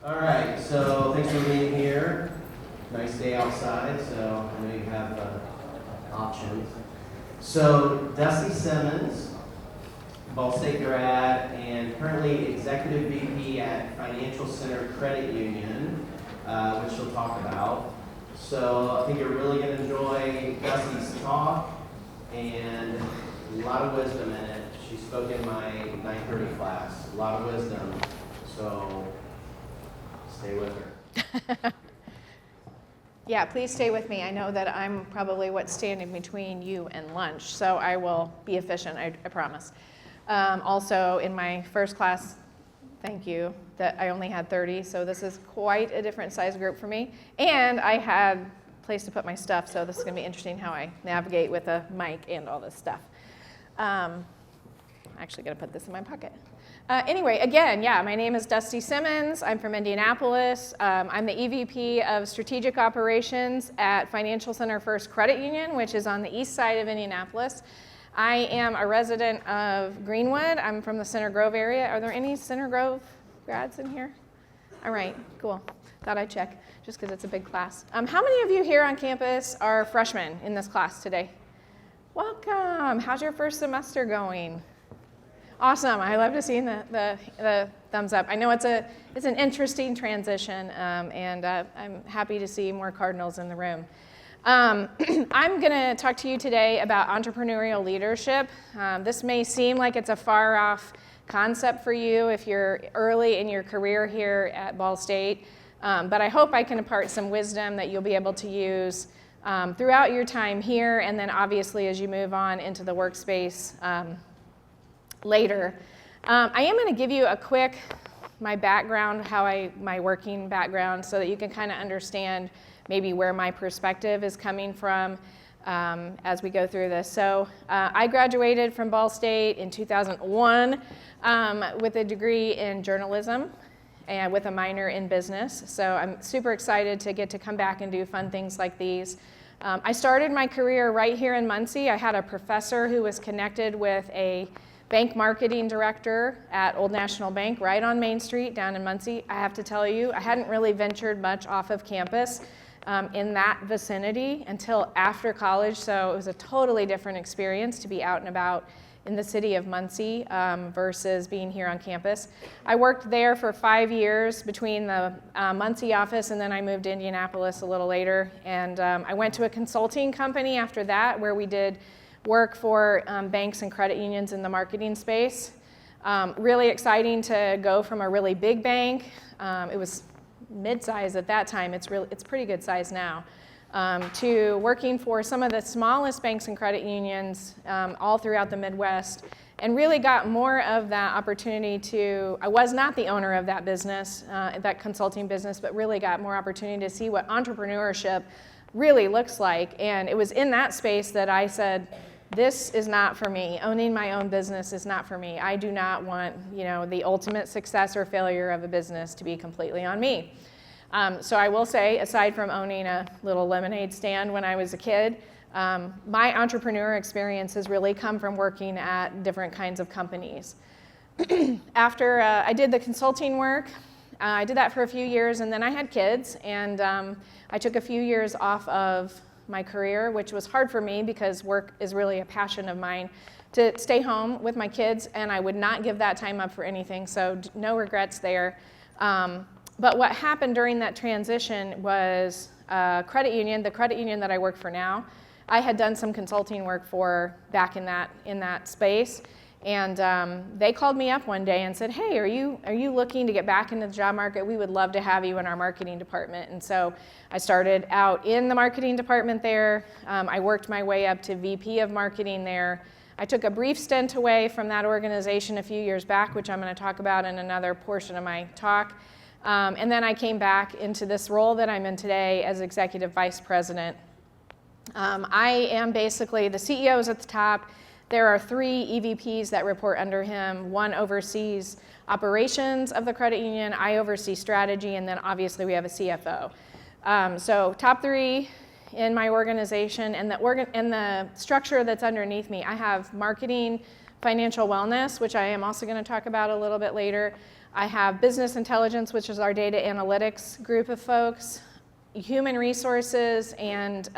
All right, so thanks for being here. Nice day outside, so I know you have options. So Dusty Simmons, Ball State grad, and currently Executive VP at Financial Center Credit Union, which she'll talk about. So I think you're really going to enjoy Dusty's talk, and a lot of wisdom in it. She spoke in my 9:30 class. A lot of wisdom. So stay with her. Yeah, please stay with me. I know that I'm probably what's standing between you and lunch, so I will be efficient, I promise. Also, in my first class, thank you, that I only had 30, so this is quite a different size group for me. And I had a place to put my stuff, so this is going to be interesting how I navigate with a mic and all this stuff. I'm actually going to put this in my pocket. Anyway, again, yeah, my name is Dusty Simmons. I'm from Indianapolis. I'm the EVP of Strategic Operations at Financial Center First Credit Union, which is on the east side of Indianapolis. I am a resident of Greenwood. I'm from the Center Grove area. Are there any Center Grove grads in here? All right, cool. Thought I'd check, just because it's a big class. How many of you here on campus are freshmen in this class today? Welcome. How's your first semester going? Awesome. I love to see the thumbs up. I know it's an interesting transition, and I'm happy to see more Cardinals in the room. I'm going to talk to you today about entrepreneurial leadership. This may seem like it's a far-off concept for you if you're early in your career here at Ball State, but I hope I can impart some wisdom that you'll be able to use throughout your time here, and then obviously as you move on into the workspace later. I am going to give you a quick, my background, my working background, so that you can kind of understand maybe where my perspective is coming from as we go through this. So I graduated from Ball State in 2001 with a degree in journalism and with a minor in business. So I'm super excited to get to come back and do fun things like these. I started my career right here in Muncie. I had a professor who was connected with a bank marketing director at Old National Bank right on Main Street down in Muncie. I have to tell you, I hadn't really ventured much off of campus in that vicinity until after college, so it was a totally different experience to be out and about in the city of Muncie versus being here on campus. I worked there for 5 years between the Muncie office, and then I moved to Indianapolis a little later, and I went to a consulting company after that where we did work for banks and credit unions in the marketing space. Really exciting to go from a really big bank. It was mid-size at that time. It's pretty good size now. To working for some of the smallest banks and credit unions all throughout the Midwest, and really got more of that opportunity to, I was not the owner of that business, that consulting business, but really got more opportunity to see what entrepreneurship really looks like. And it was in that space that I said, this is not for me. Owning my own business is not for me. I do not want, the ultimate success or failure of a business to be completely on me. So I will say, aside from owning a little lemonade stand when I was a kid, my entrepreneur experience has really come from working at different kinds of companies. After I did the consulting work, I did that for a few years, and then I had kids, and I took a few years off of my career, which was hard for me because work is really a passion of mine, to stay home with my kids, and I would not give that time up for anything, so no regrets there. But what happened during that transition was the credit union that I work for now, I had done some consulting work for back in that space, and they called me up one day and said, hey, are you looking to get back into the job market? We would love to have you in our marketing department. And so I started out in the marketing department there. I worked my way up to VP of marketing there. I took a brief stint away from that organization a few years back, which I'm going to talk about in another portion of my talk. And then I came back into this role that I'm in today as Executive Vice President. I am basically, the CEO is at the top. There are 3 EVPs that report under him. One oversees operations of the credit union. I oversee strategy, and then obviously we have a CFO. So top 3 in my organization, and the structure that's underneath me, I have marketing, financial wellness, which I am also going to talk about a little bit later. I have business intelligence, which is our data analytics group of folks, human resources, and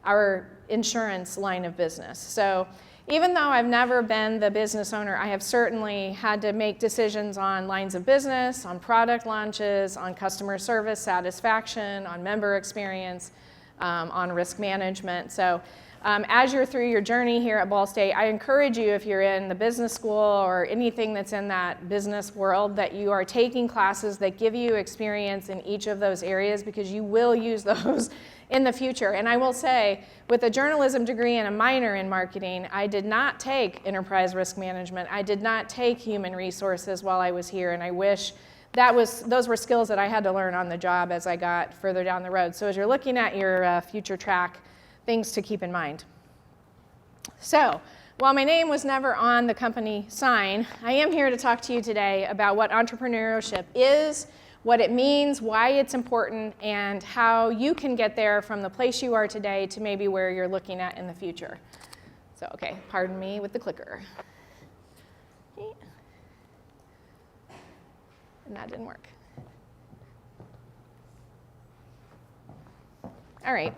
our insurance line of business. So even though I've never been the business owner, I have certainly had to make decisions on lines of business, on product launches, on customer service satisfaction, on member experience, on risk management. So as you're through your journey here at Ball State, I encourage you, if you're in the business school or anything that's in that business world, that you are taking classes that give you experience in each of those areas, because you will use those in the future. And I will say, with a journalism degree and a minor in marketing, I did not take enterprise risk management. I did not take human resources while I was here, and I wish those were skills that I had to learn on the job as I got further down the road. So as you're looking at your future track, things to keep in mind. So, while my name was never on the company sign, I am here to talk to you today about what entrepreneurship is, what it means, why it's important, and how you can get there from the place you are today to maybe where you're looking at in the future. So, okay, pardon me with the clicker. And that didn't work. All right.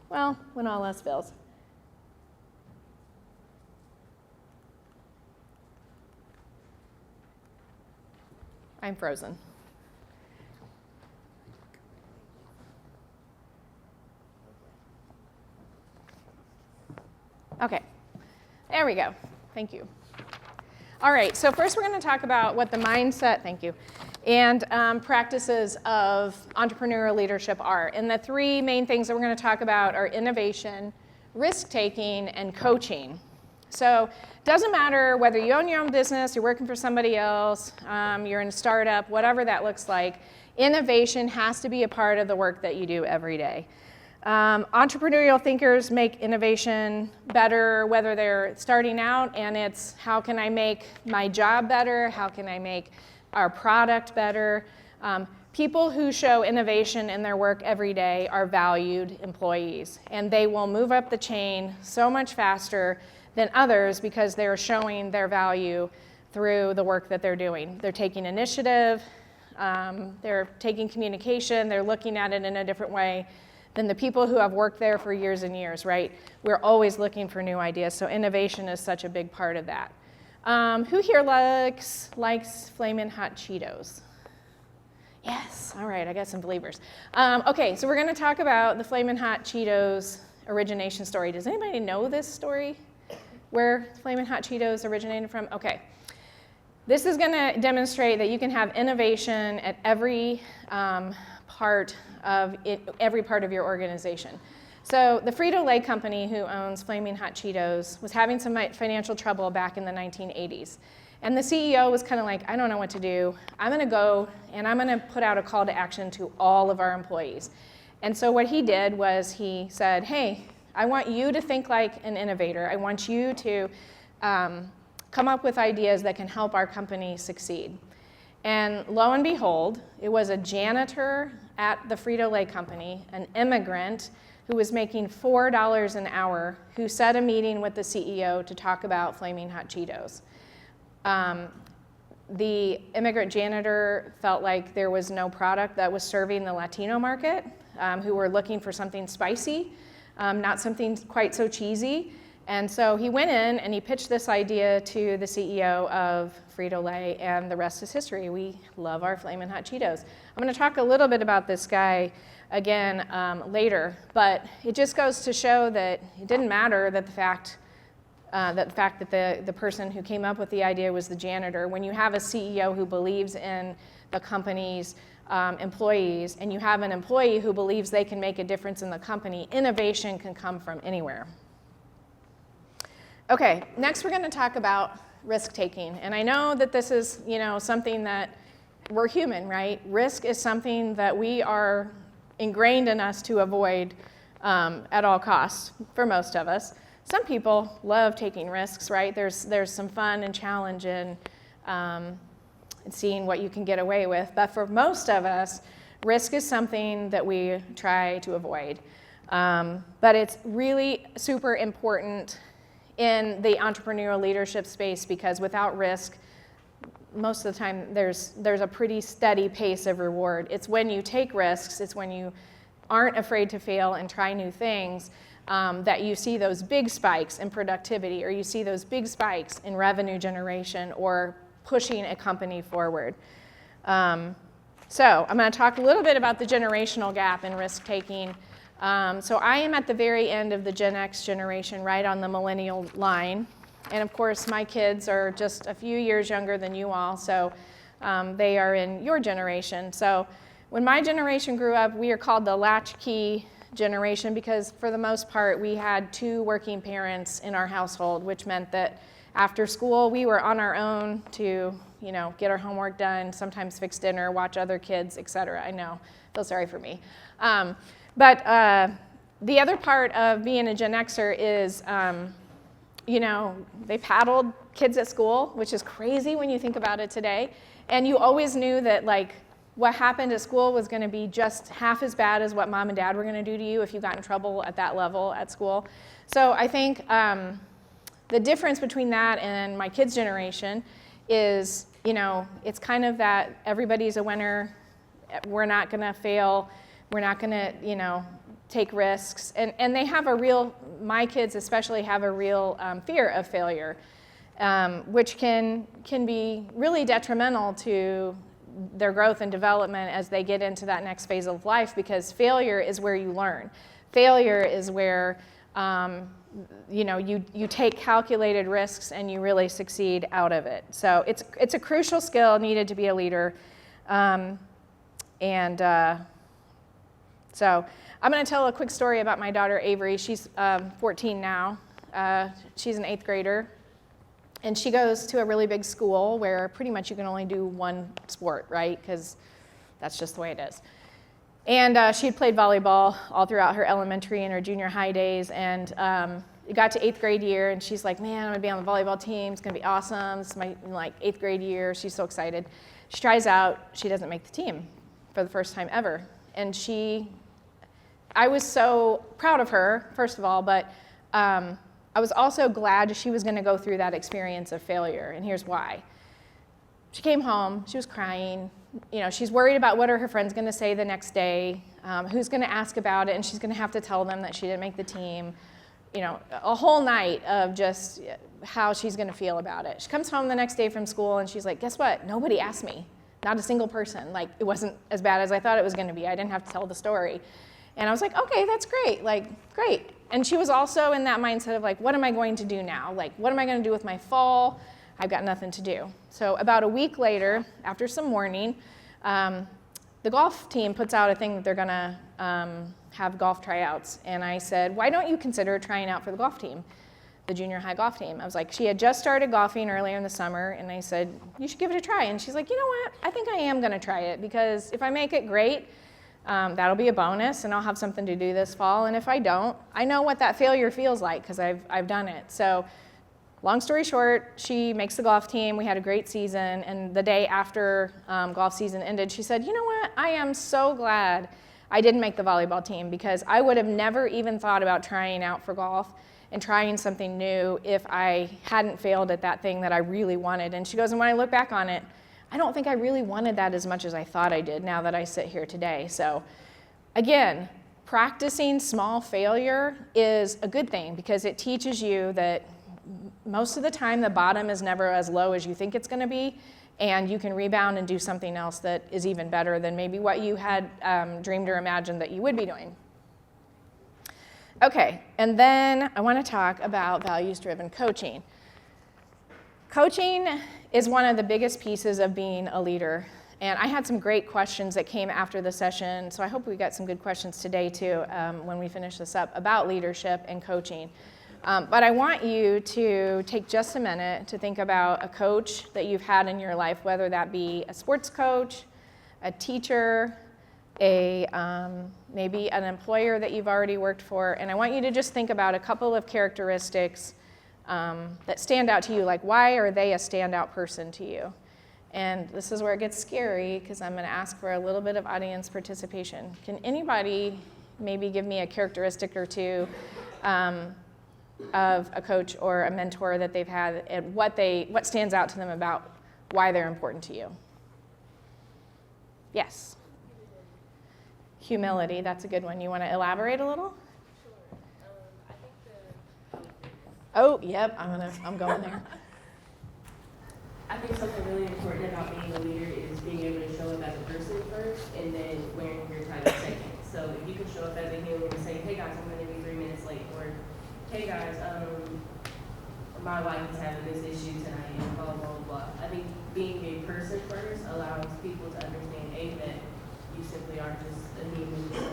Well, when all else fails. I'm frozen. Okay, there we go. Thank you. All right, so first we're going to talk about what the mindset, thank you, and practices of entrepreneurial leadership are. And the three main things that we're going to talk about are innovation, risk-taking, and coaching. So it doesn't matter whether you own your own business, you're working for somebody else, you're in a startup, whatever that looks like, innovation has to be a part of the work that you do every day. Entrepreneurial thinkers make innovation better, whether they're starting out and it's how can I make my job better, how can I make our product better. People who show innovation in their work every day are valued employees, and they will move up the chain so much faster than others because they're showing their value through the work that they're doing. They're taking initiative, they're taking communication, they're looking at it in a different way than the people who have worked there for years and years, right? We're always looking for new ideas, so innovation is such a big part of that. Who here likes Flamin' Hot Cheetos? Yes, all right, I got some believers. Okay, so we're gonna talk about the Flamin' Hot Cheetos origination story. Does anybody know this story? Where Flamin' Hot Cheetos originated from? Okay. This is gonna demonstrate that you can have innovation at every part of your organization. So the Frito-Lay company, who owns Flaming Hot Cheetos, was having some financial trouble back in the 1980s. And the CEO was kind of like, I don't know what to do. I'm going to go and I'm going to put out a call to action to all of our employees. And so what he did was he said, hey, I want you to think like an innovator. I want you to come up with ideas that can help our company succeed. And lo and behold, it was a janitor at the Frito-Lay company, an immigrant who was making $4 an hour, who set a meeting with the CEO to talk about Flaming Hot Cheetos. The immigrant janitor felt like there was no product that was serving the Latino market, who were looking for something spicy, not something quite so cheesy. And so he went in and he pitched this idea to the CEO of Frito-Lay, and the rest is history. We love our Flamin' Hot Cheetos. I'm going to talk a little bit about this guy again later, but it just goes to show that it didn't matter that the fact that the person who came up with the idea was the janitor. When you have a CEO who believes in the company's employees, and you have an employee who believes they can make a difference in the company, innovation can come from anywhere. Okay, next we're going to talk about risk-taking. And I know that this is, something that we're human, right? Risk is something that we are ingrained in us to avoid at all costs, for most of us. Some people love taking risks, right? There's some fun and challenge in seeing what you can get away with. But for most of us, risk is something that we try to avoid. But it's really super important in the entrepreneurial leadership space, because without risk, most of the time there's a pretty steady pace of reward. It's when you take risks, it's when you aren't afraid to fail and try new things, that you see those big spikes in productivity, or you see those big spikes in revenue generation or pushing a company forward. So I'm going to talk a little bit about the generational gap in risk taking. So I am at the very end of the Gen X generation, right on the millennial line. And of course, my kids are just a few years younger than you all, so they are in your generation. So when my generation grew up, we are called the latchkey generation because for the most part, we had 2 working parents in our household, which meant that after school, we were on our own to, get our homework done, sometimes fix dinner, watch other kids, etc. I know, feel sorry for me. But the other part of being a Gen Xer is, they paddled kids at school, which is crazy when you think about it today. And you always knew that, what happened at school was going to be just half as bad as what mom and dad were going to do to you if you got in trouble at that level at school. So I think the difference between that and my kids' generation is, it's kind of that everybody's a winner, we're not going to fail, we're not going to, take risks. And they have my kids especially have a real fear of failure, which can be really detrimental to their growth and development as they get into that next phase of life, because failure is where you learn. Failure is where you take calculated risks and you really succeed out of it. So it's a crucial skill needed to be a leader. So I'm going to tell a quick story about my daughter Avery. She's 14 now. She's an 8th grader. And she goes to a really big school where pretty much you can only do one sport, right? Because that's just the way it is. And she had played volleyball all throughout her elementary and her junior high days. And it got to 8th grade year, and she's like, man, I'm going to be on the volleyball team. It's going to be awesome. This is my 8th grade year. She's so excited. She tries out. She doesn't make the team for the first time ever. And I was so proud of her, first of all, but I was also glad she was going to go through that experience of failure, and here's why. She came home, she was crying, she's worried about what are her friends going to say the next day, who's going to ask about it, and she's going to have to tell them that she didn't make the team, a whole night of just how she's going to feel about it. She comes home the next day from school, and she's like, guess what? Nobody asked me, not a single person. It wasn't as bad as I thought it was going to be. I didn't have to tell the story. And I was like, okay, that's great, great. And she was also in that mindset of what am I going to do now? What am I going to do with my fall? I've got nothing to do. So about a week later, after some mourning, the golf team puts out a thing that they're going to have golf tryouts. And I said, why don't you consider trying out for the golf team, the junior high golf team? I was like, she had just started golfing earlier in the summer, and I said, you should give it a try. And she's like, you know what? I think I am going to try it, because if I make it, great. That'll be a bonus, and I'll have something to do this fall. And if I don't, I know what that failure feels like because I've done it. So long story short, she makes the golf team. We had a great season. And the day after golf season ended, she said, you know what? I am so glad I didn't make the volleyball team, because I would have never even thought about trying out for golf and trying something new if I hadn't failed at that thing that I really wanted. And she goes, and when I look back on it, I don't think I really wanted that as much as I thought I did now that I sit here today. So again, practicing small failure is a good thing, because it teaches you that most of the time the bottom is never as low as you think it's going to be, and you can rebound and do something else that is even better than maybe what you had dreamed or imagined that you would be doing. Okay, and then I want to talk about values-driven coaching. Coaching is one of the biggest pieces of being a leader. And I had some great questions that came after the session, so I hope we got some good questions today too when we finish this up about leadership and coaching. But I want you to take just a minute to think about a coach that you've had in your life, whether that be a sports coach, a teacher, maybe an employer that you've already worked for. And I want you to just think about a couple of characteristics that stand out to you, like why are they a standout person to you? And this is where it gets scary, because I'm going to ask for a little bit of audience participation. Can anybody maybe give me a characteristic or two of a coach or a mentor that they've had, and what stands out to them about why they're important to you. Yes. Humility, that's a good one. You want to elaborate a little? I think Oh, yep, I'm going there. I think something really important about being a leader is being able to show up as a person first and then wearing your title second. So if you can show up as a human and say, hey guys, I'm going to be 3 minutes late, or hey guys, my wife is having this issue tonight, and blah, blah, blah. I think being a person first allows people to understand, A, that you simply are just a human with some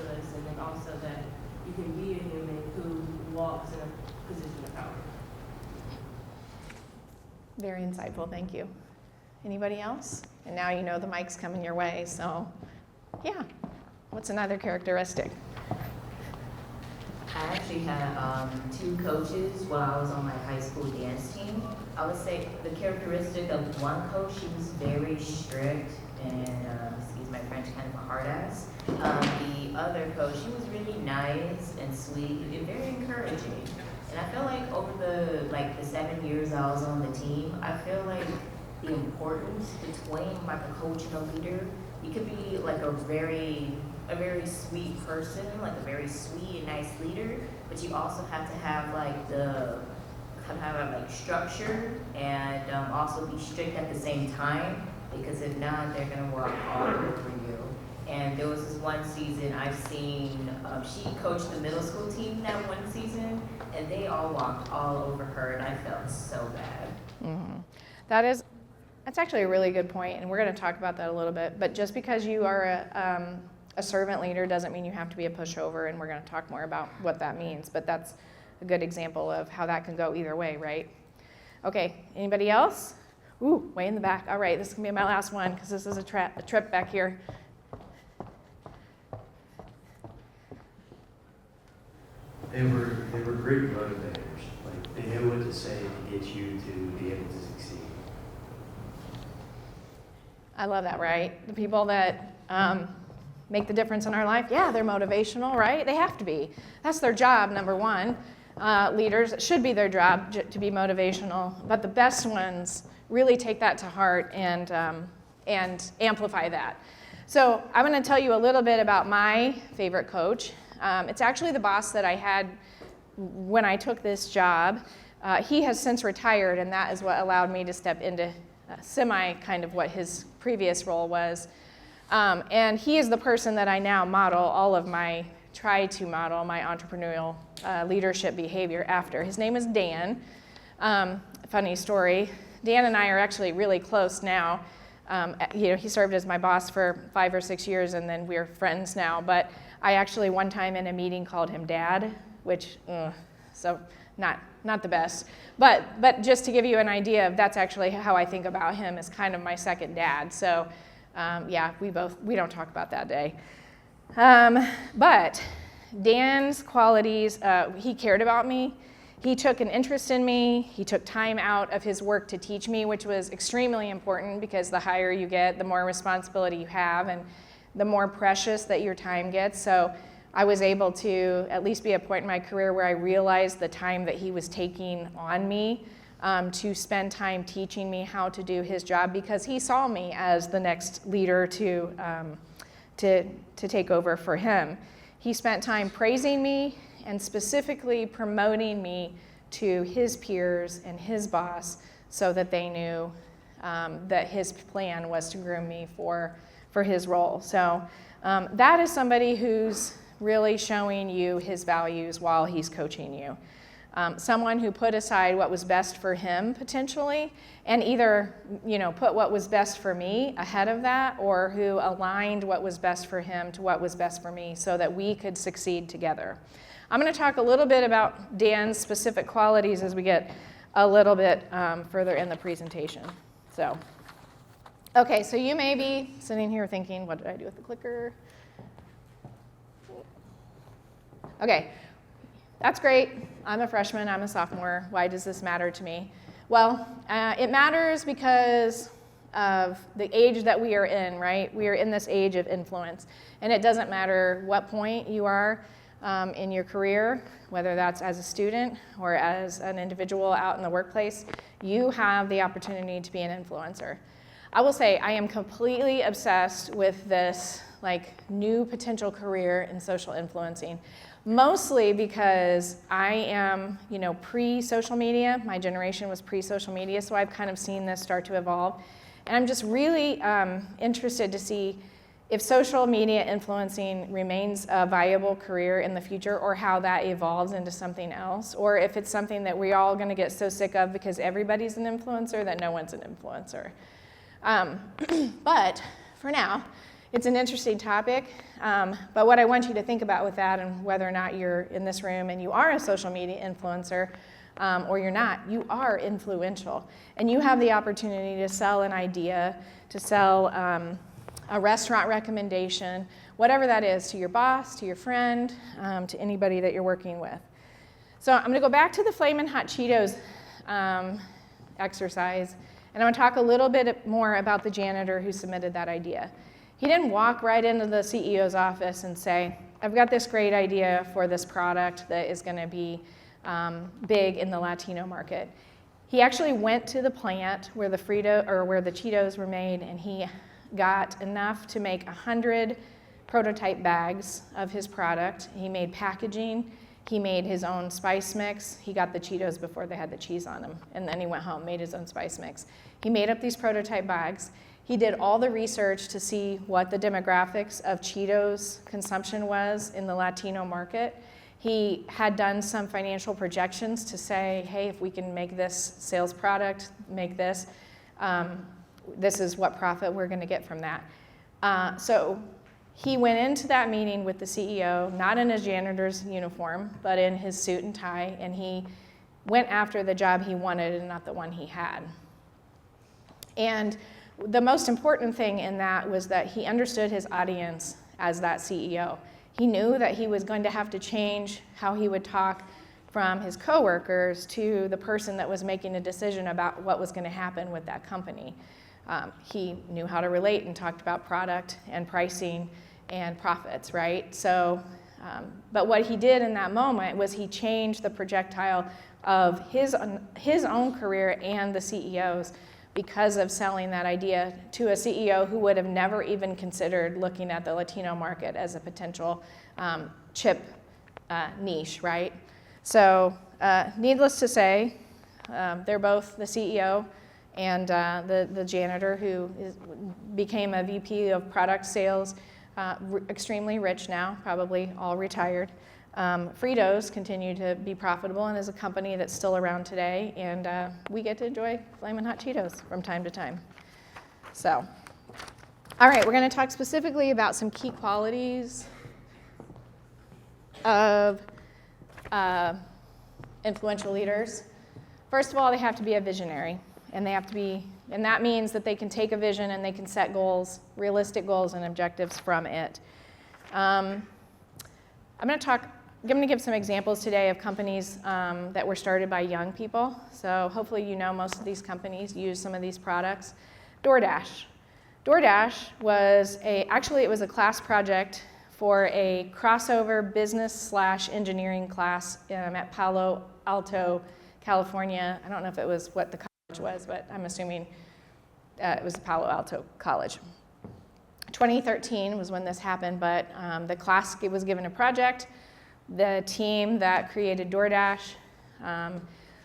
us, and then also that you can be a human who walks in a position of power. Very insightful, thank you. Anybody else? And now you know the mic's coming your way, so yeah. What's another characteristic? I actually had 2 coaches while I was on my high school dance team. I would say the characteristic of one coach, she was very strict and, excuse my French, kind of a hard ass. The other coach, she was really nice and sweet and very encouraging. And I feel like over the 7 years I was on the team, I feel like the importance between like a coach and a leader, you could be like a very sweet person, like a very sweet and nice leader, but you also have to have like structure and also be strict at the same time, because if not, they're gonna walk all over you. And there was this one season I've seen, she coached the middle school team that one season, and they all walked all over her, and I felt so bad. Mm-hmm. That's actually a really good point, and we're going to talk about that a little bit. But just because you are a servant leader doesn't mean you have to be a pushover, and we're going to talk more about what that means. But that's a good example of how that can go either way, right? Okay, anybody else? Ooh, way in the back. All right, this is going to be my last one because this is a trip back here. They were great motivators. Like, they knew what to say to get you to be able to succeed. I love that, right? The people that make the difference in our life, yeah, they're motivational, right? They have to be. That's their job, number one. Leaders, it should be their job to be motivational, but the best ones really take that to heart and amplify that. So I'm going to tell you a little bit about my favorite coach. It's actually the boss that I had when I took this job. He has since retired, and that is what allowed me to step into semi kind of what his previous role was. And he is the person that I now try to model my entrepreneurial leadership behavior after. His name is Dan. Funny story. Dan and I are actually really close now. He served as my boss for 5 or 6 years, and then we're friends now. But I actually one time in a meeting called him Dad, which so not the best. But just to give you an idea of that's actually how I think about him as kind of my second dad. So yeah, we don't talk about that day. But Dan's qualities, he cared about me. He took an interest in me. He took time out of his work to teach me, which was extremely important because the higher you get, the more responsibility you have, and the more precious that your time gets. So I was able to at least be a point in my career where I realized the time that he was taking on me to spend time teaching me how to do his job, because he saw me as the next leader to take over for him. He spent time praising me and specifically promoting me to his peers and his boss so that they knew that his plan was to groom me for his role. So that is somebody who's really showing you his values while he's coaching you. Someone who put aside what was best for him potentially, and either put what was best for me ahead of that, or who aligned what was best for him to what was best for me so that we could succeed together. I'm going to talk a little bit about Dan's specific qualities as we get a little bit further in the presentation. So, okay, so you may be sitting here thinking, what did I do with the clicker? Okay, that's great. I'm a freshman, I'm a sophomore. Why does this matter to me? Well, it matters because of the age that we are in, right? We are in this age of influence. And it doesn't matter what point you are. in your career, whether that's as a student or as an individual out in the workplace, you have the opportunity to be an influencer. I will say I am completely obsessed with this new potential career in social influencing, mostly because I am, pre-social media. My generation was pre-social media, so I've kind of seen this start to evolve. And I'm just really interested to see if social media influencing remains a viable career in the future, or how that evolves into something else, or if it's something that we're all going to get so sick of because everybody's an influencer that no one's an influencer. But for now, it's an interesting topic. But what I want you to think about with that, and whether or not you're in this room and you are a social media influencer, or you're not, you are influential. And you have the opportunity to sell an idea, to sell a restaurant recommendation, whatever that is, to your boss, to your friend, to anybody that you're working with. So I'm going to go back to the Flamin' Hot Cheetos exercise, and I'm going to talk a little bit more about the janitor who submitted that idea. He didn't walk right into the CEO's office and say, I've got this great idea for this product that is going to be big in the Latino market. He actually went to the plant where the Cheetos were made, and he got enough to make 100 prototype bags of his product. He made packaging. He made his own spice mix. He got the Cheetos before they had the cheese on them, and then he went home, made his own spice mix. He made up these prototype bags. He did all the research to see what the demographics of Cheetos consumption was in the Latino market. He had done some financial projections to say, hey, if we can make this sales product, make this, this is what profit we're going to get from that. So he went into that meeting with the CEO, not in his janitor's uniform, but in his suit and tie, and he went after the job he wanted and not the one he had. And the most important thing in that was that he understood his audience as that CEO. He knew that he was going to have to change how he would talk from his coworkers to the person that was making a decision about what was going to happen with that company. He knew how to relate and talked about product and pricing and profits, right? So, but what he did in that moment was he changed the projectile of his own career and the CEO's because of selling that idea to a CEO who would have never even considered looking at the Latino market as a potential chip niche, right? So needless to say, they're both the CEO and the janitor who became a VP of product sales, extremely rich now, probably all retired. Fritos continue to be profitable and is a company that's still around today, and we get to enjoy Flamin' Hot Cheetos from time to time. So, all right, we're going to talk specifically about some key qualities of influential leaders. First of all, they have to be a visionary, and that means that they can take a vision and they can set goals, realistic goals and objectives from it. I'm going to give some examples today of companies that were started by young people. So hopefully you know most of these companies use some of these products. DoorDash. DoorDash was it was a class project for a crossover business/engineering class at Palo Alto, California. I don't know if it was what the college was, but I'm assuming it was Palo Alto College. 2013 was when this happened, but the class was given a project. The team that created DoorDash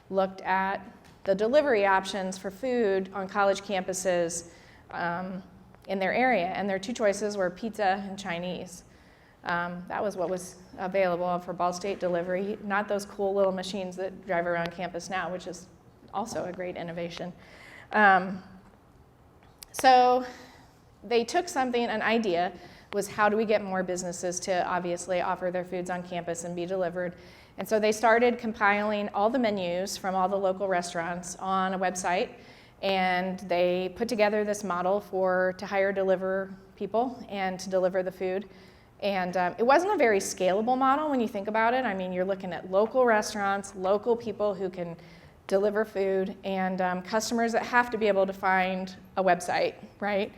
looked at the delivery options for food on college campuses in their area, and their two choices were pizza and Chinese. That was what was available for Ball State delivery, not those cool little machines that drive around campus now, which is also a great innovation. So they took an idea was how do we get more businesses to obviously offer their foods on campus and be delivered. And so they started compiling all the menus from all the local restaurants on a website, and they put together this model to hire deliver people and to deliver the food. And it wasn't a very scalable model when you think about it. I mean, you're looking at local restaurants, local people who can deliver food, and customers that have to be able to find a website, right?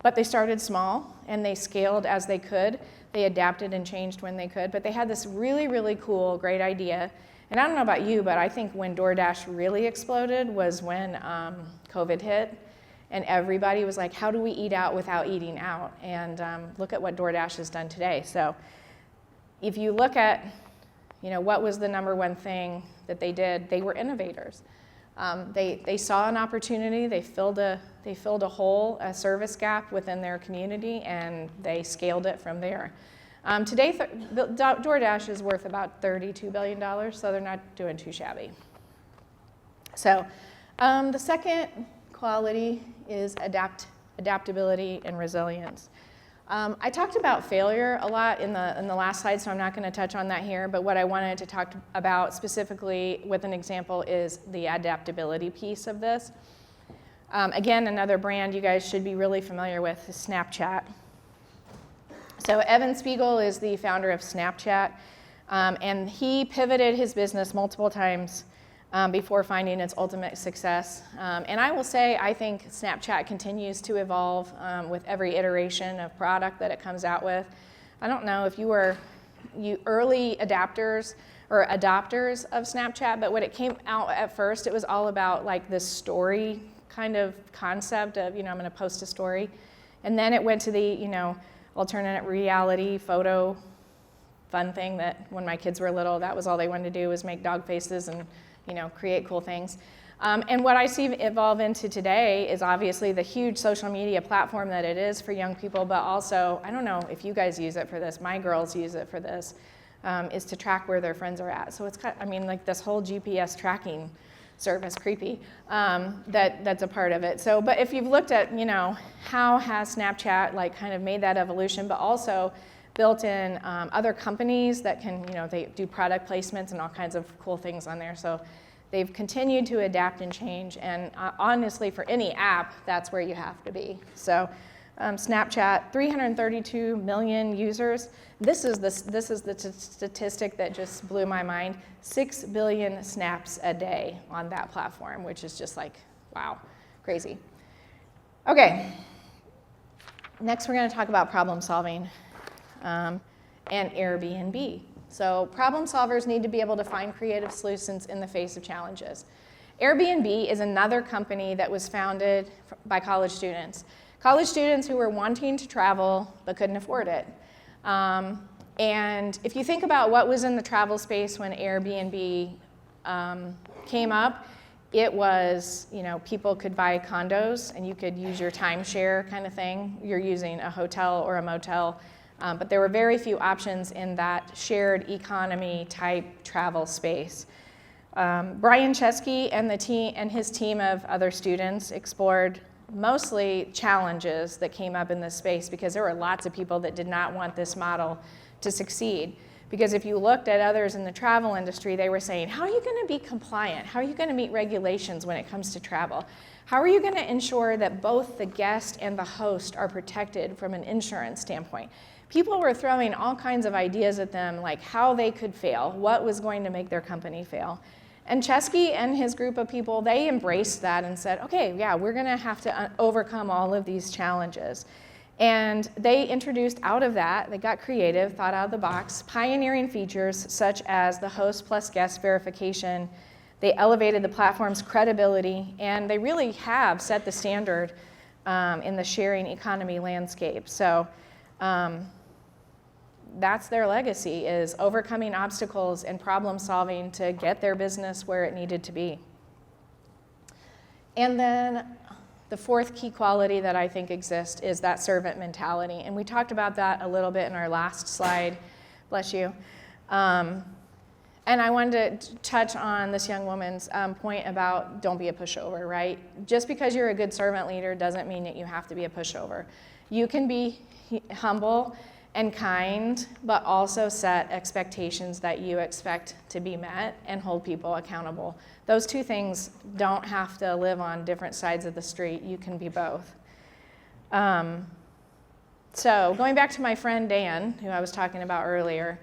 But they started small, and they scaled as they could. They adapted and changed when they could. But they had this really, really cool, great idea. And I don't know about you, but I think when DoorDash really exploded was when COVID hit. And everybody was like, how do we eat out without eating out? And look at what DoorDash has done today. So if you look at, what was the number one thing that they did, they were innovators. They saw an opportunity, they filled a hole, a service gap within their community, and they scaled it from there. Today, DoorDash is worth about $32 billion, so they're not doing too shabby. So the second quality is adaptability and resilience. I talked about failure a lot in the last slide, so I'm not going to touch on that here, but what I wanted to talk about specifically with an example is the adaptability piece of this. Again, another brand you guys should be really familiar with is Snapchat. So Evan Spiegel is the founder of Snapchat, and he pivoted his business multiple times before finding its ultimate success. And I will say, I think Snapchat continues to evolve with every iteration of product that it comes out with. I don't know if you were early adapters or adopters of Snapchat, but when it came out at first, it was all about like this story kind of concept of, I'm going to post a story. And then it went to the, alternate reality photo fun thing that when my kids were little, that was all they wanted to do was make dog faces and create cool things. And what I see evolve into today is obviously the huge social media platform that it is for young people, but also, I don't know if you guys use it for this, my girls use it for this, is to track where their friends are at. So it's like this whole GPS tracking service, creepy, that's a part of it. So, but if you've looked at, how has Snapchat kind of made that evolution, but also built in other companies that can, they do product placements and all kinds of cool things on there. So they've continued to adapt and change. And honestly, for any app, that's where you have to be. So Snapchat, 332 million users. This is the statistic that just blew my mind. 6 billion snaps a day on that platform, which is just wow, crazy. Okay, next we're going to talk about problem solving. And Airbnb. So problem solvers need to be able to find creative solutions in the face of challenges. Airbnb is another company that was founded by college students who were wanting to travel but couldn't afford it. And if you think about what was in the travel space when Airbnb came up, it was, people could buy condos and you could use your timeshare kind of thing. You're using a hotel or a motel. But there were very few options in that shared economy type travel space. Brian Chesky and his team of other students explored mostly challenges that came up in this space because there were lots of people that did not want this model to succeed. Because if you looked at others in the travel industry, they were saying, how are you going to be compliant? How are you going to meet regulations when it comes to travel? How are you going to ensure that both the guest and the host are protected from an insurance standpoint? People were throwing all kinds of ideas at them, like how they could fail, what was going to make their company fail. And Chesky and his group of people, they embraced that and said, okay, yeah, we're going to have to overcome all of these challenges. And they introduced out of that, they got creative, thought out of the box, pioneering features such as the host plus guest verification. They elevated the platform's credibility, and they really have set the standard in the sharing economy landscape. So that's their legacy, is overcoming obstacles and problem solving to get their business where it needed to be. And then the fourth key quality that I think exists is that servant mentality. And we talked about that a little bit in our last slide, bless you. And I wanted to touch on this young woman's point about don't be a pushover, right? Just because you're a good servant leader doesn't mean that you have to be a pushover. You can be humble and kind, but also set expectations that you expect to be met and hold people accountable. Those two things don't have to live on different sides of the street. You can be both. So going back to my friend Dan, who I was talking about earlier,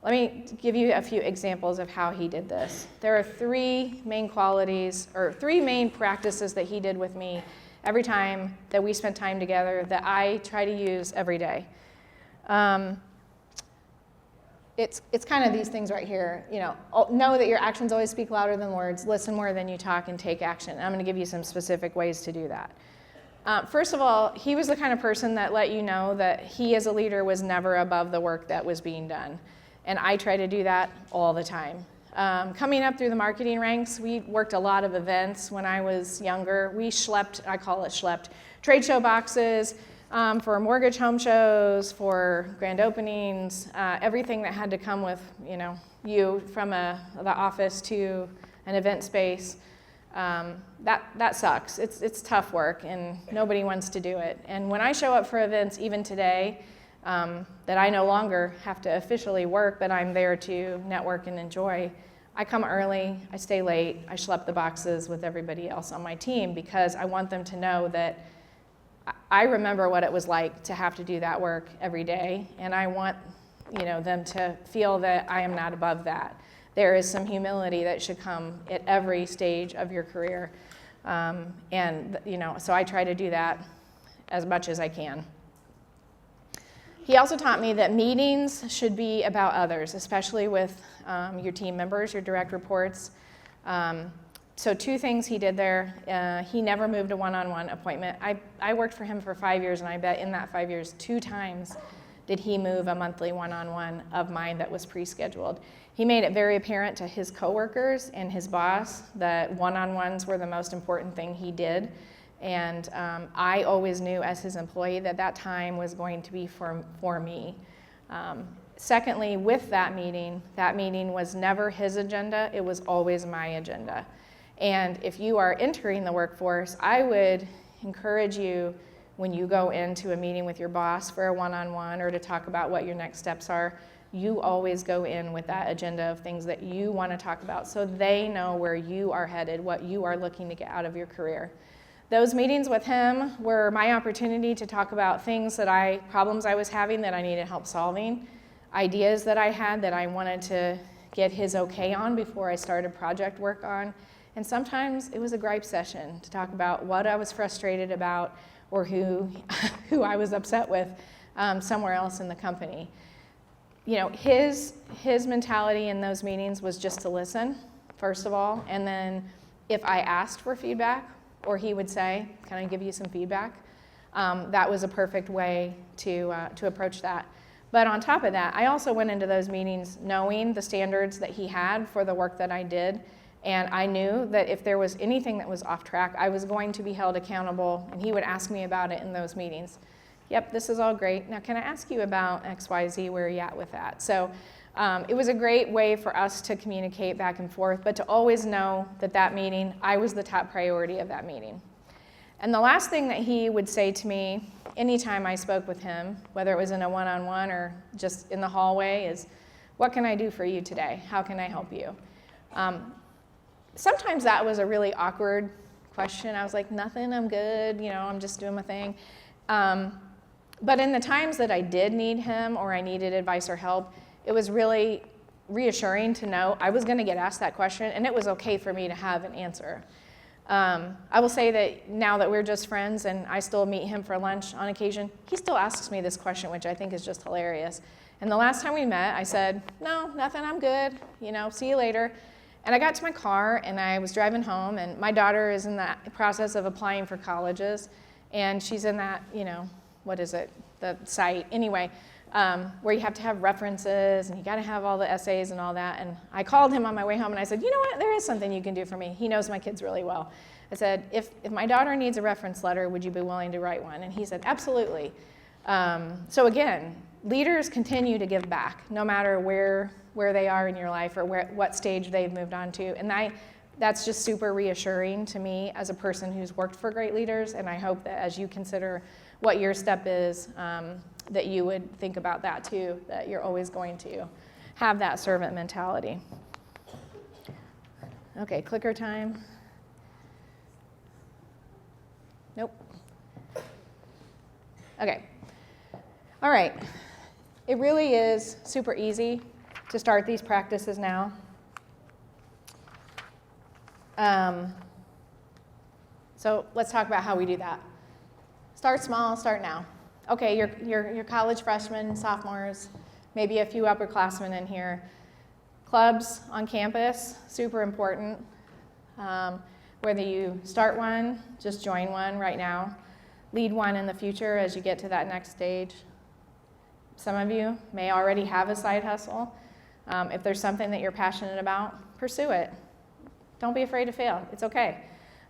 let me give you a few examples of how he did this. There are three main qualities, or three main practices that he did with me every time that we spent time together that I try to use every day. It's kind of these things right here, know that your actions always speak louder than words, listen more than you talk, and take action. And I'm going to give you some specific ways to do that. First of all, he was the kind of person that let you know that he as a leader was never above the work that was being done. And I try to do that all the time. Coming up through the marketing ranks, we worked a lot of events when I was younger. We schlepped, I call it schlepped, trade show boxes for mortgage home shows, for grand openings, everything that had to come with, you from the office to an event space. That sucks. It's tough work, and nobody wants to do it. And when I show up for events, even today, that I no longer have to officially work, but I'm there to network and enjoy, I come early, I stay late, I schlep the boxes with everybody else on my team because I want them to know that I remember what it was like to have to do that work every day, and I want them to feel that I am not above that. There is some humility that should come at every stage of your career. So I try to do that as much as I can. He also taught me that meetings should be about others, especially with your team members, your direct reports. So 2 things he did there. He never moved a one-on-one appointment. I worked for him for 5 years, and I bet in that 5 years, 2 times did he move a monthly one-on-one of mine that was pre-scheduled. He made it very apparent to his coworkers and his boss that one-on-ones were the most important thing he did. And I always knew as his employee that time was going to be for me. Secondly, with that meeting was never his agenda, it was always my agenda. And if you are entering the workforce, I would encourage you when you go into a meeting with your boss for a one-on-one or to talk about what your next steps are, you always go in with that agenda of things that you want to talk about so they know where you are headed, what you are looking to get out of your career. Those meetings with him were my opportunity to talk about problems I was having that I needed help solving, ideas that I had that I wanted to get his okay on before I started project work on. And sometimes it was a gripe session to talk about what I was frustrated about or who I was upset with somewhere else in the company. His mentality in those meetings was just to listen, first of all, and then if I asked for feedback, or he would say, "Can I give you some feedback?" That was a perfect way to approach that. But on top of that, I also went into those meetings knowing the standards that he had for the work that I did, and I knew that if there was anything that was off track, I was going to be held accountable, and he would ask me about it in those meetings. Yep, this is all great. Now, can I ask you about XYZ? Where are you at with that? So it was a great way for us to communicate back and forth, but to always know that meeting, I was the top priority of that meeting. And the last thing that he would say to me anytime I spoke with him, whether it was in a one-on-one or just in the hallway, is, "What can I do for you today? How can I help you?" Sometimes that was a really awkward question. I was like, "Nothing, I'm good, I'm just doing my thing." But in the times that I did need him or I needed advice or help, it was really reassuring to know I was going to get asked that question, and it was okay for me to have an answer. I will say that now that we're just friends and I still meet him for lunch on occasion, he still asks me this question, which I think is just hilarious. And the last time we met, I said, "No, nothing, I'm good, see you later." And I got to my car and I was driving home, and my daughter is in that process of applying for colleges, and she's in that, the site, anyway, where you have to have references and you got to have all the essays and all that. And I called him on my way home and I said, "You know what, there is something you can do for me." He knows my kids really well. I said, if my daughter needs a reference letter, would you be willing to write one? And he said, "Absolutely." So again, leaders continue to give back no matter where they are in your life or what stage they've moved on to. And that's just super reassuring to me as a person who's worked for great leaders. And I hope that as you consider what your step is, that you would think about that too, that you're always going to have that servant mentality. Okay, clicker time. Nope. Okay. All right. It really is super easy to start these practices now. So let's talk about how we do that. Start small, start now. Okay, you're college freshmen, sophomores, maybe a few upperclassmen in here. Clubs on campus, super important. Whether you start one, just join one right now. Lead one in the future as you get to that next stage. Some of you may already have a side hustle. If there's something that you're passionate about, pursue it. Don't be afraid to fail. It's okay.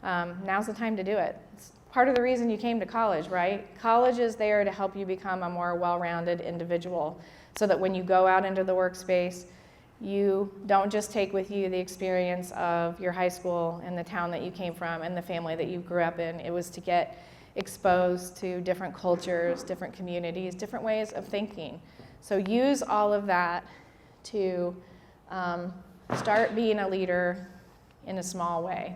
Now's the time to do it. It's part of the reason you came to college, right? College is there to help you become a more well-rounded individual so that when you go out into the workspace, you don't just take with you the experience of your high school and the town that you came from and the family that you grew up in. It was to get exposed to different cultures, different communities, different ways of thinking. So use all of that to start being a leader in a small way.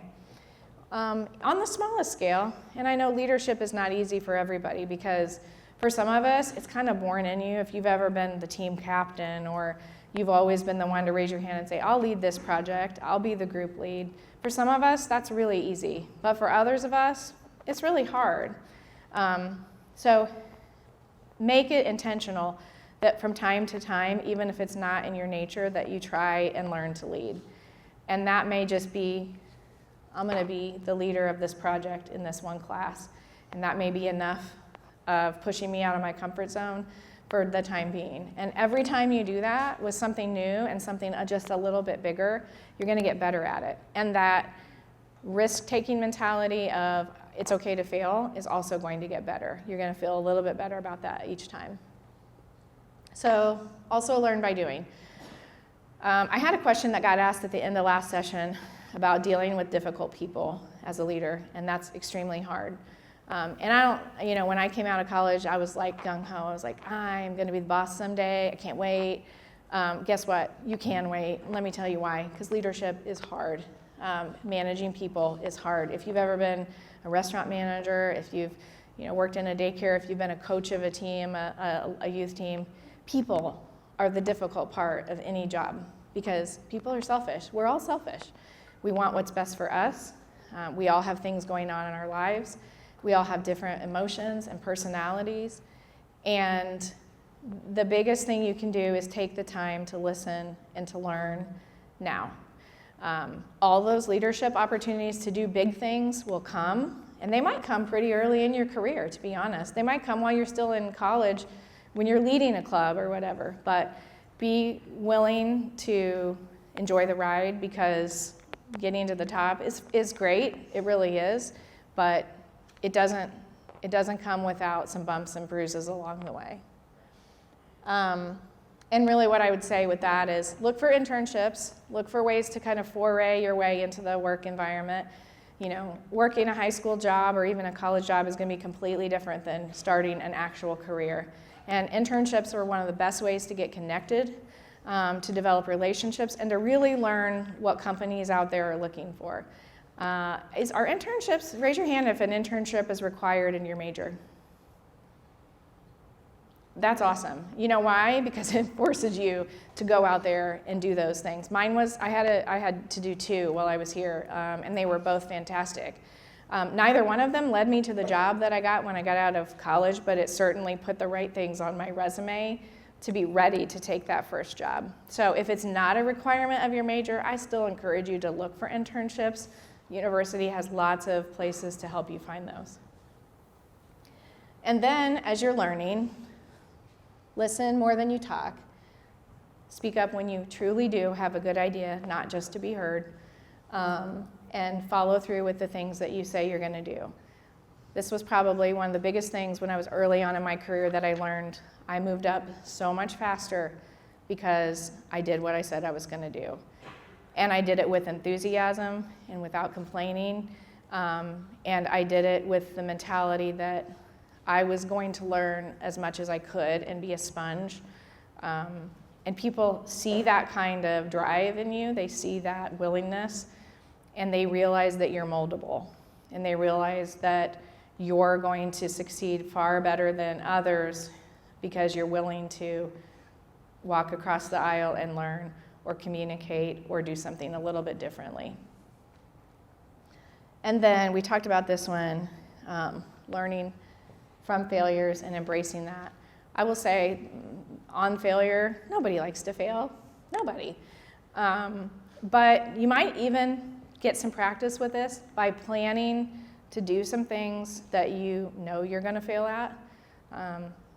On the smallest scale, and I know leadership is not easy for everybody because for some of us, it's kind of born in you. If you've ever been the team captain or you've always been the one to raise your hand and say, I'll lead this project, I'll be the group lead. For some of us, that's really easy. But for others of us, it's really hard. So make it intentional that from time to time, even if it's not in your nature, that you try and learn to lead. And that may just be, I'm going to be the leader of this project in this one class. And that may be enough of pushing me out of my comfort zone for the time being. And every time you do that with something new and something just a little bit bigger, you're going to get better at it. And that risk-taking mentality of it's okay to fail is also going to get better. You're going to feel a little bit better about that each time. So also learn by doing. I had a question that got asked at the end of last session about dealing with difficult people as a leader, and that's extremely hard. And I don't, when I came out of college, I was like gung-ho. I was like, I'm going to be the boss someday. I can't wait. Guess what? You can wait. Let me tell you why. Because leadership is hard. Managing people is hard. If you've ever been a restaurant manager, if you've worked in a daycare, if you've been a coach of a team, a youth team, people are the difficult part of any job because people are selfish. We're all selfish. We want what's best for us. We all have things going on in our lives. We all have different emotions and personalities. And the biggest thing you can do is take the time to listen and to learn now. All those leadership opportunities to do big things will come, and they might come pretty early in your career, to be honest. They might come while you're still in college when you're leading a club or whatever, but be willing to enjoy the ride because getting to the top is great, it really is, but it doesn't come without some bumps and bruises along the way. And really what I would say with that is look for internships, look for ways to kind of foray your way into the work environment. Working a high school job or even a college job is going to be completely different than starting an actual career. And internships are one of the best ways to get connected, to develop relationships, and to really learn what companies out there are looking for. Are internships, raise your hand if an internship is required in your major. That's awesome. You know why? Because it forces you to go out there and do those things. Mine was, I had to do 2 while I was here, and they were both fantastic. Neither one of them led me to the job that I got when I got out of college, but it certainly put the right things on my resume to be ready to take that first job. So if it's not a requirement of your major, I still encourage you to look for internships. University has lots of places to help you find those. And then as you're learning, listen more than you talk. Speak up when you truly do have a good idea, not just to be heard. And follow through with the things that you say you're going to do. This was probably one of the biggest things when I was early on in my career that I learned. I moved up so much faster because I did what I said I was going to do. And I did it with enthusiasm and without complaining. And I did it with the mentality that I was going to learn as much as I could and be a sponge. And people see that kind of drive in you. They see that willingness. And they realize that you're moldable. And they realize that you're going to succeed far better than others because you're willing to walk across the aisle and learn or communicate or do something a little bit differently. And then we talked about this one, learning from failures and embracing that. I will say, on failure, nobody likes to fail. Nobody. But you might even get some practice with this by planning to do some things that you know you're going to fail at,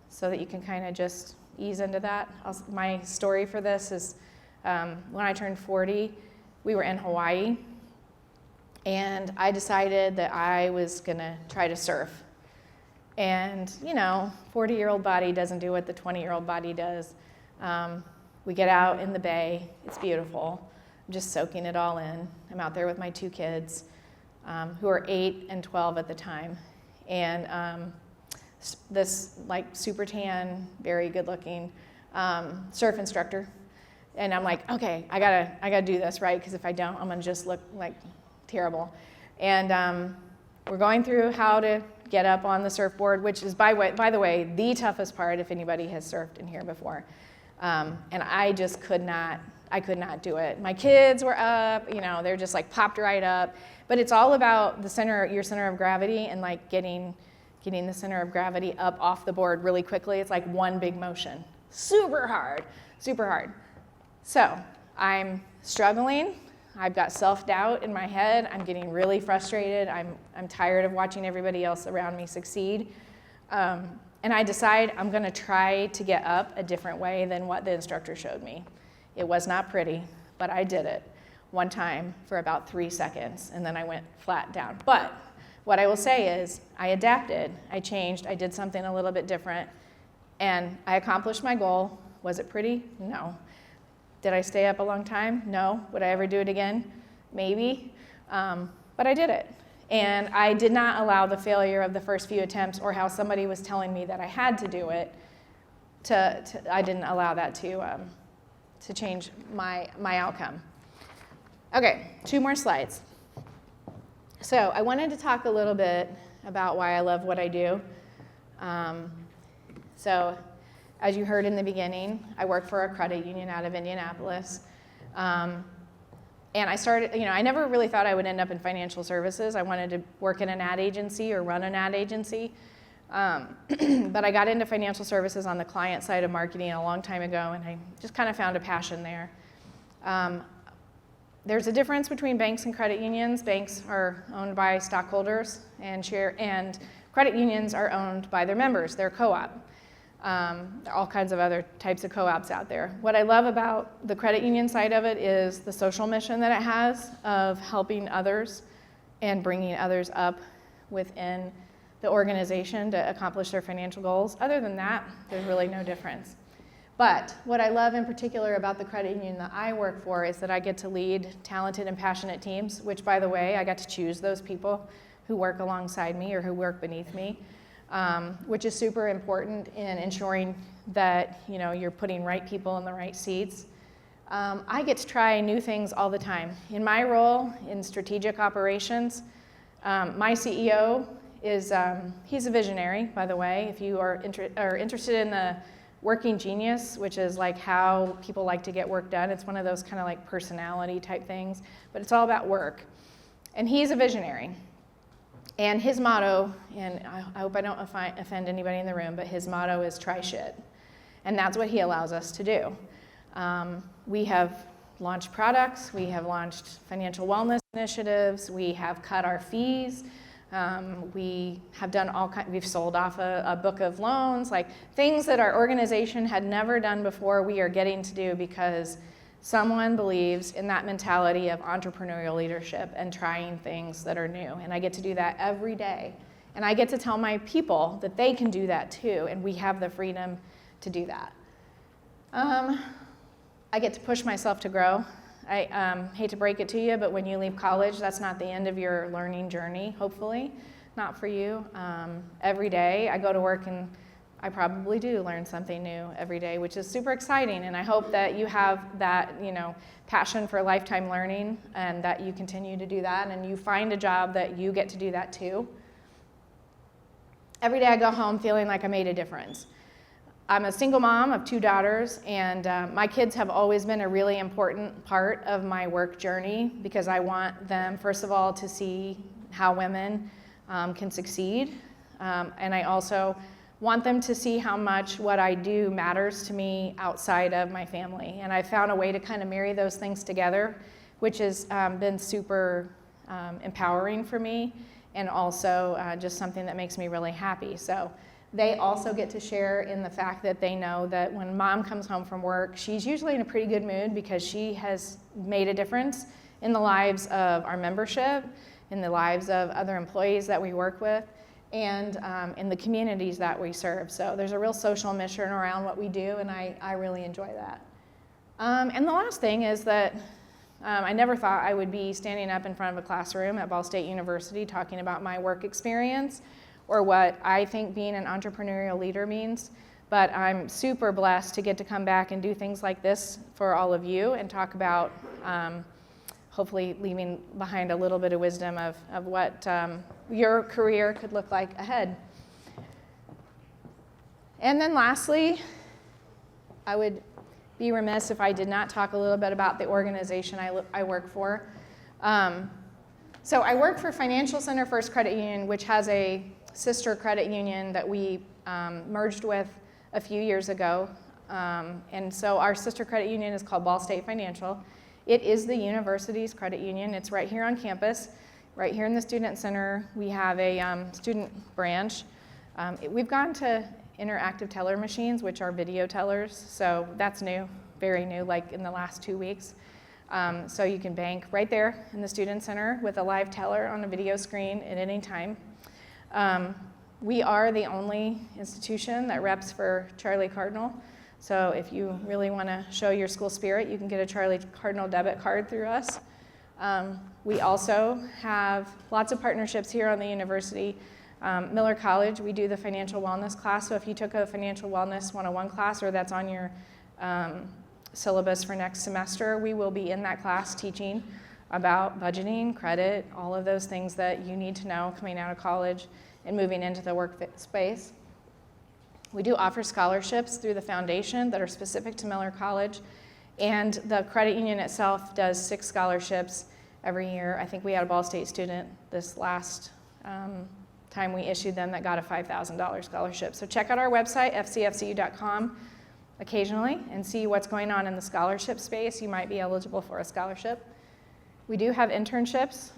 so that you can kind of just ease into that. My story for this is when I turned 40, we were in Hawaii, and I decided that I was going to try to surf. And, 40-year-old body doesn't do what the 20-year-old body does. We get out in the bay. It's beautiful. I'm just soaking it all in. I'm out there with my 2 kids, who are 8 and 12 at the time. And this super tan, very good looking surf instructor. And I'm like, okay, I gotta do this, right? Because if I don't, I'm gonna just look like terrible. And we're going through how to get up on the surfboard, which is, by the way, the toughest part if anybody has surfed in here before. And I just could not do it. My kids were up, they're just popped right up. But it's all about your center of gravity, and getting the center of gravity up off the board really quickly. It's like one big motion. Super hard, super hard. So I'm struggling. I've got self-doubt in my head. I'm getting really frustrated. I'm tired of watching everybody else around me succeed. And I decide I'm going to try to get up a different way than what the instructor showed me. It was not pretty, but I did it one time for about 3 seconds, and then I went flat down. But what I will say is I adapted, I changed, I did something a little bit different, and I accomplished my goal. Was it pretty? No. Did I stay up a long time? No. Would I ever do it again? Maybe. But I did it. And I did not allow the failure of the first few attempts, or how somebody was telling me that I had to do it, I didn't allow that to change my outcome. Okay, 2 more slides. So I wanted to talk a little bit about why I love what I do. So as you heard in the beginning, I work for a credit union out of Indianapolis. And I started, I never really thought I would end up in financial services. I wanted to work in an ad agency or run an ad agency. But I got into financial services on the client side of marketing a long time ago, and I just kind of found a passion there. There's a difference between banks and credit unions. Banks are owned by stockholders, and credit unions are owned by their members. They're co-op. There are all kinds of other types of co-ops out there. What I love about the credit union side of it is the social mission that it has of helping others and bringing others up within the organization to accomplish their financial goals. Other than that, there's really no difference. But what I love in particular about the credit union that I work for is that I get to lead talented and passionate teams, which, by the way, I got to choose those people who work alongside me or who work beneath me, which is super important in ensuring that you're putting right people in the right seats. I get to try new things all the time. In my role in strategic operations, my CEO is he's a visionary, by the way. If you are interested in the working genius, which is how people like to get work done, it's one of those kind of personality type things, but it's all about work. And he's a visionary. And his motto, and I hope I don't offend anybody in the room, but his motto is try shit. And that's what he allows us to do. We have launched products, we have launched financial wellness initiatives, we have cut our fees, we have done we've sold off a book of loans, things that our organization had never done before, we are getting to do because someone believes in that mentality of entrepreneurial leadership and trying things that are new. And I get to do that every day. And I get to tell my people that they can do that too, and we have the freedom to do that. I get to push myself to grow. I hate to break it to you, but when you leave college, that's not the end of your learning journey, hopefully. Not for you. Every day I go to work and I probably do learn something new every day, which is super exciting. And I hope that you have that, passion for lifetime learning and that you continue to do that and you find a job that you get to do that too. Every day I go home feeling like I made a difference. I'm a single mom of 2 daughters, and my kids have always been a really important part of my work journey because I want them, first of all, to see how women can succeed. And I also want them to see how much what I do matters to me outside of my family. And I found a way to kind of marry those things together, which has been super empowering for me, and also just something that makes me really happy. So they also get to share in the fact that they know that when mom comes home from work, she's usually in a pretty good mood because she has made a difference in the lives of our membership, in the lives of other employees that we work with, and in the communities that we serve. So there's a real social mission around what we do, and I really enjoy that. And the last thing is that I never thought I would be standing up in front of a classroom at Ball State University talking about my work experience or what I think being an entrepreneurial leader means, but I'm super blessed to get to come back and do things like this for all of you and talk about hopefully leaving behind a little bit of wisdom of what your career could look like ahead. And then lastly, I would be remiss if I did not talk a little bit about the organization I work for. So I work for Financial Center First Credit Union, which has a sister credit union that we merged with a few years ago. And so our sister credit union is called Ball State Financial. It is the university's credit union. It's right here on campus, right here in the student center. We have a student branch. We've gone to interactive teller machines, which are video tellers. So that's new, very new, like in the last 2 weeks. So you can bank right there in the student center with a live teller on a video screen at any time. We are the only institution that reps for Charlie Cardinal. So if you really want to show your school spirit, you can get a Charlie Cardinal debit card through us. We also have lots of partnerships here on the university. Miller College, we do the financial wellness class. So if you took a financial wellness 101 class or that's on your syllabus for next semester, we will be in that class teaching about budgeting, credit, all of those things that you need to know coming out of college and moving into the workspace. We do offer scholarships through the foundation that are specific to Miller College, and the credit union itself does 6 scholarships every year. I think we had a Ball State student this last time we issued them that got a $5,000 scholarship. So check out our website, fcfcu.com, occasionally and see what's going on in the scholarship space. You might be eligible for a scholarship. We do have internships.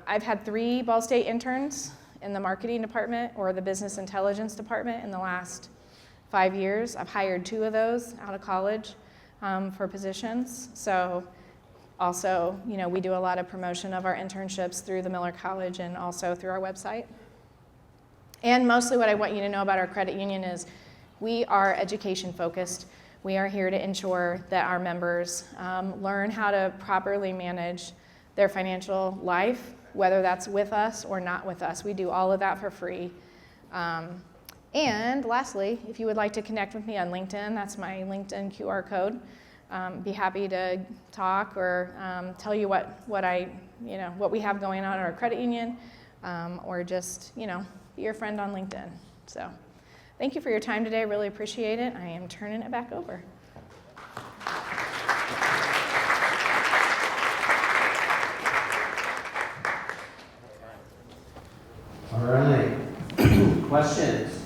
I've had 3 Ball State interns in the marketing department or the business intelligence department in the last 5 years. I've hired 2 of those out of college for positions. So also, we do a lot of promotion of our internships through the Miller College and also through our website. And mostly what I want you to know about our credit union is we are education focused. We are here to ensure that our members learn how to properly manage their financial life, whether that's with us or not with us. We do all of that for free. And lastly, if you would like to connect with me on LinkedIn, that's my LinkedIn QR code. Be happy to talk or tell you what we have going on at our credit union, or just be your friend on LinkedIn. So thank you for your time today. Really appreciate it. I am turning it back over. All right. Questions?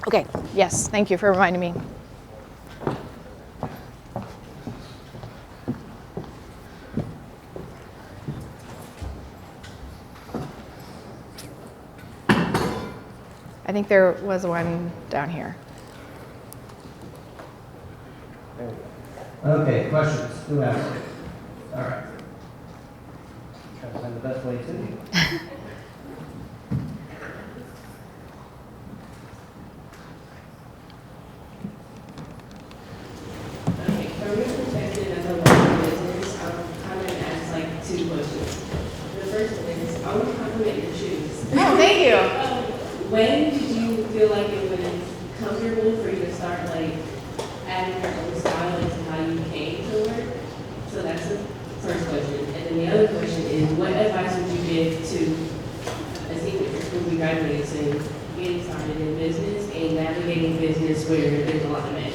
Okay, yes, thank you for reminding me. I think there was one down here. Okay, questions? Who has it? All right. Try to find the best way to. Okay, from your perspective as a local business, I'm going to ask like 2 questions. The first one is, I want to compliment your shoes. Oh, thank you. When did you feel like it was comfortable for you to start like adding your own style into how you came to work? So that's the first question. And then the other question is, what advice would you give to a senior who we graduated soon, getting started in business and navigating business where there's a lot of men?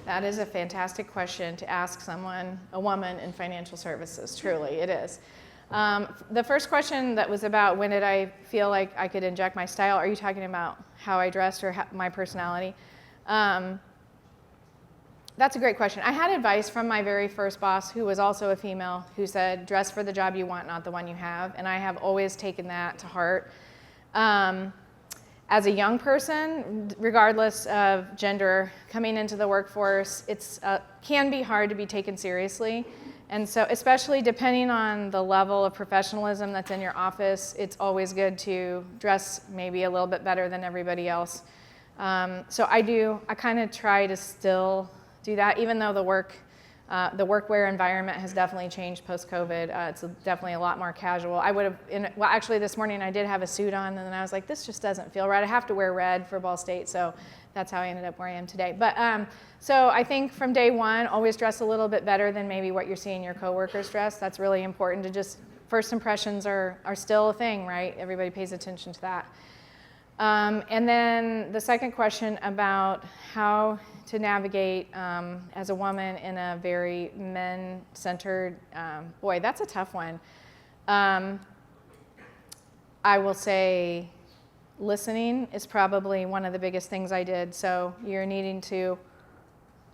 That is a fantastic question to ask someone, a woman in financial services, truly, it is. The first question that was about when did I feel like I could inject my style, are you talking about how I dressed or my personality? That's a great question. I had advice from my very first boss, who was also a female, who said, dress for the job you want, not the one you have, and I have always taken that to heart. As a young person, regardless of gender, coming into the workforce, it can be hard to be taken seriously. And so, especially depending on the level of professionalism that's in your office, it's always good to dress maybe a little bit better than everybody else. So I kind of try to still do that, even though the workwear environment has definitely changed post-COVID. It's definitely a lot more casual. Actually this morning I did have a suit on, and then I was like, this just doesn't feel right. I have to wear red for Ball State, so that's how I ended up where I am today. But so I think from day one, always dress a little bit better than maybe what you're seeing your coworkers dress. That's really important to just, first impressions are still a thing, right? Everybody pays attention to that. And then the second question about how to navigate as a woman in a very men-centered, boy, that's a tough one. I will say listening is probably one of the biggest things I did. So you're needing to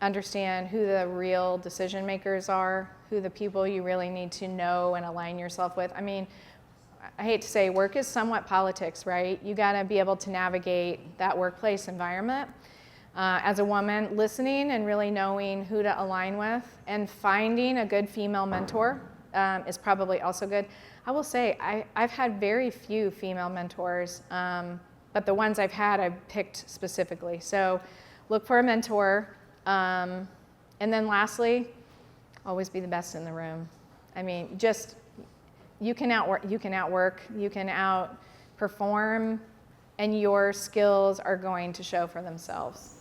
understand who the real decision makers are, who the people you really need to know and align yourself with. I mean, I hate to say work is somewhat politics, right? You got to be able to navigate that workplace environment. As a woman, listening and really knowing who to align with and finding a good female mentor is probably also good. I will say I've had very few female mentors, but the ones I've had I've picked specifically. So look for a mentor. And then lastly, always be the best in the room. I mean, just you can outwork, you can outperform, and your skills are going to show for themselves.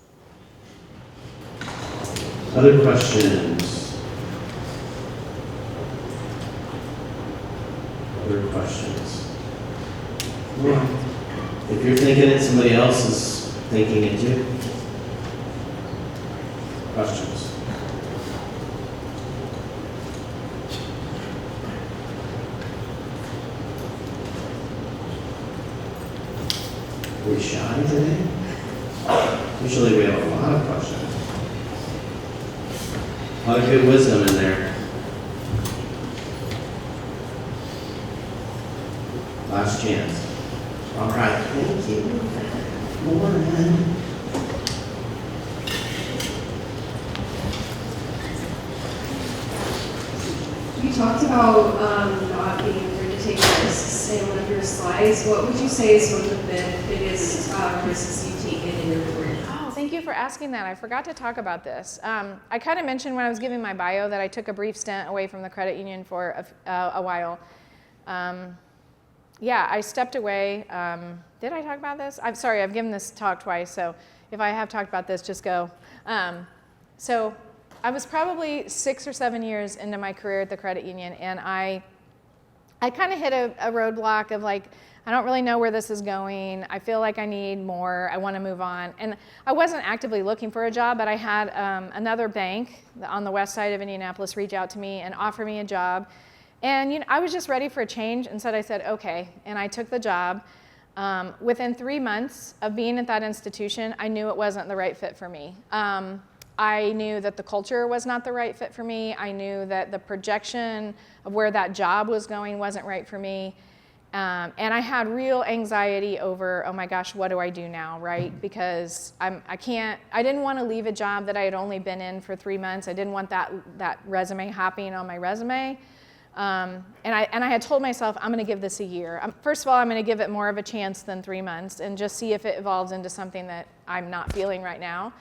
Other questions? Other questions? Well, if you're thinking it, somebody else is thinking it too. Questions? Are we shy today? Usually we have a lot of questions. A lot of good wisdom in there. Last chance. All right, thank you. Lauren. You talked about not being afraid to take risks in one of your slides. What would you say is one of the biggest risks you've taken in your career? Oh, thank you for asking that. I forgot to talk about this. I kind of mentioned when I was giving my bio that I took a brief stint away from the credit union for a while. Yeah, I stepped away. Did I talk about this? I'm sorry, I've given this talk twice, so if I have talked about this, just go. So I was probably 6 or 7 years into my career at the credit union, and I kind of hit a roadblock of like, I don't really know where this is going. I feel like I need more. I want to move on. And I wasn't actively looking for a job, but I had another bank on the west side of Indianapolis reach out to me and offer me a job. And I was just ready for a change, and so I said, okay, and I took the job. Within 3 months of being at that institution, I knew it wasn't the right fit for me. I knew that the culture was not the right fit for me. I knew that the projection of where that job was going wasn't right for me. And I had real anxiety over, oh my gosh, what do I do now, right? Because I didn't want to leave a job that I had only been in for 3 months. I didn't want that resume hopping on my resume. And I had told myself, I'm going to give this a year. First of all, I'm going to give it more of a chance than 3 months and just see if it evolves into something that I'm not feeling right now.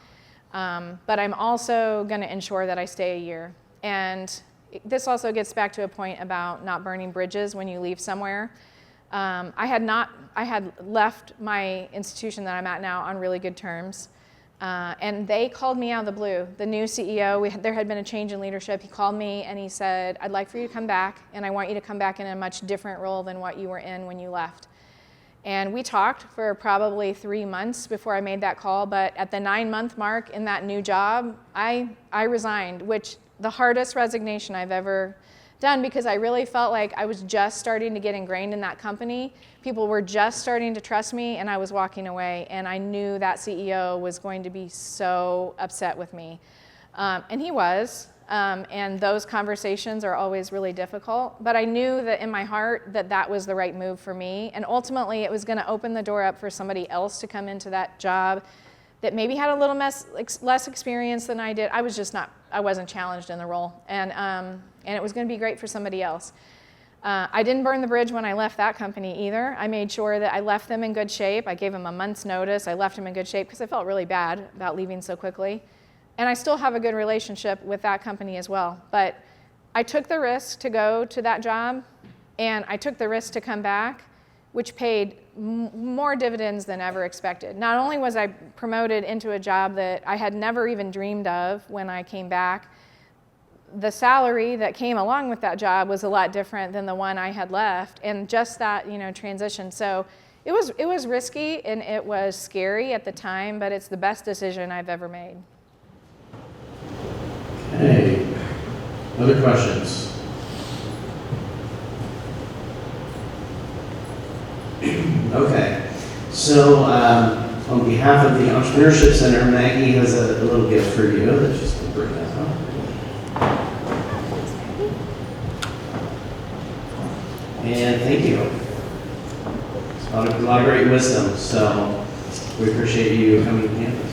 But I'm also going to ensure that I stay a year. And this also gets back to a point about not burning bridges when you leave somewhere. I had left my institution that I'm at now on really good terms. And they called me out of the blue. The new CEO, there had been a change in leadership. He called me and he said, I'd like for you to come back, and I want you to come back in a much different role than what you were in when you left. And we talked for probably 3 months before I made that call, but at the 9-month mark in that new job, I resigned, which the hardest resignation I've ever done, because I really felt like I was just starting to get ingrained in that company. People were just starting to trust me, and I was walking away, and I knew that CEO was going to be so upset with me. And he was, and those conversations are always really difficult, but I knew that in my heart that that was the right move for me, and ultimately it was going to open the door up for somebody else to come into that job that maybe had a little less experience than I did. I wasn't challenged in the role, and it was going to be great for somebody else. I didn't burn the bridge when I left that company either. I made sure that I left them in good shape. I gave them a month's notice. I left them in good shape because I felt really bad about leaving so quickly. And I still have a good relationship with that company as well. But I took the risk to go to that job, and I took the risk to come back, which paid more dividends than ever expected. Not only was I promoted into a job that I had never even dreamed of when I came back, the salary that came along with that job was a lot different than the one I had left, and just that, transition. So it was risky and it was scary at the time, but it's the best decision I've ever made. Okay. Other questions? Okay. So on behalf of the Entrepreneurship Center, Maggie has a little gift for you that she's going to bring out. And thank you. It's a lot of great wisdom, so we appreciate you coming in.